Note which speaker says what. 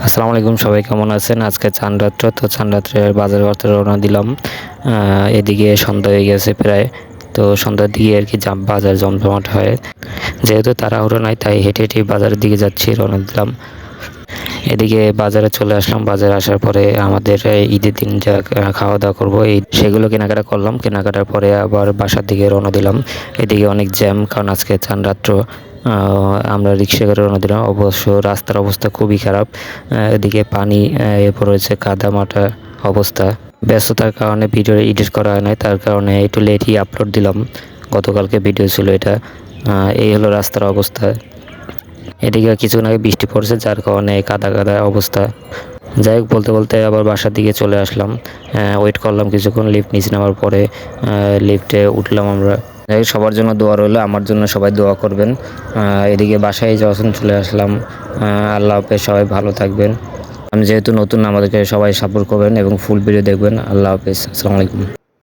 Speaker 1: আসসালামু আলাইকুম, সবাই কেমন আছেন? আজকে চাঁদ রাত্র, তো চাঁদ রাত্রের বাজার করতে রওনা দিলাম। এদিকে সন্ধ্যা হয়ে গেছে প্রায়। তো সন্ধ্যার দিকে আর কি বাজার জমজমাট হয়। যেহেতু তাড়াহুড়ো নাই, তাই হেঁটে হেঁটে বাজারের দিকে যাচ্ছি, রওনা দিলাম। এদিকে বাজারে চলে আসলাম। বাজারে আসার পরে আমাদের ঈদের দিন যা খাওয়া দাওয়া করবো সেগুলো কেনাকাটা করলাম। কেনাকাটার পরে আবার বাসার দিকে রওনা দিলাম। এদিকে অনেক জ্যাম, কারণ আজকে চাঁদ রাত্র। আমরা রিক্সা করে রওনা দিলাম। অবশ্য রাস্তার অবস্থা খুবই খারাপ। এদিকে পানি, এরপর রয়েছে কাদা মাটা অবস্থা। ব্যস্ততার কারণে ভিডিও এডিট করা হয় নাই, তার কারণে একটু লেটই আপলোড দিলাম। গতকালকে ভিডিও ছিল এটা। এই হলো রাস্তার অবস্থা। এদিকে কিছুক্ষণ আগে বৃষ্টি পড়ছে, যার কারণে কাদা কাদা অবস্থা। যাই হোক, বলতে বলতে আবার বাসার দিকে চলে আসলাম। ওয়েট করলাম কিছুক্ষণ, লিফট নিচে নেওয়ার পরে লিফটে উঠলাম আমরা। যাই হোক, সবার জন্য দোয়া রইলো, আমার জন্য সবাই দোয়া করবেন। এদিকে বাসায় যখন চলে আসলাম। আল্লাহ হাফেজ, সবাই ভালো থাকবেন। আমি যেহেতু নতুন, আমাদেরকে সবাই সাপোর্ট করবেন এবং ফুল ভিডিও দেখবেন। আল্লাহ হাফেজ, আসসালামু আলাইকুম।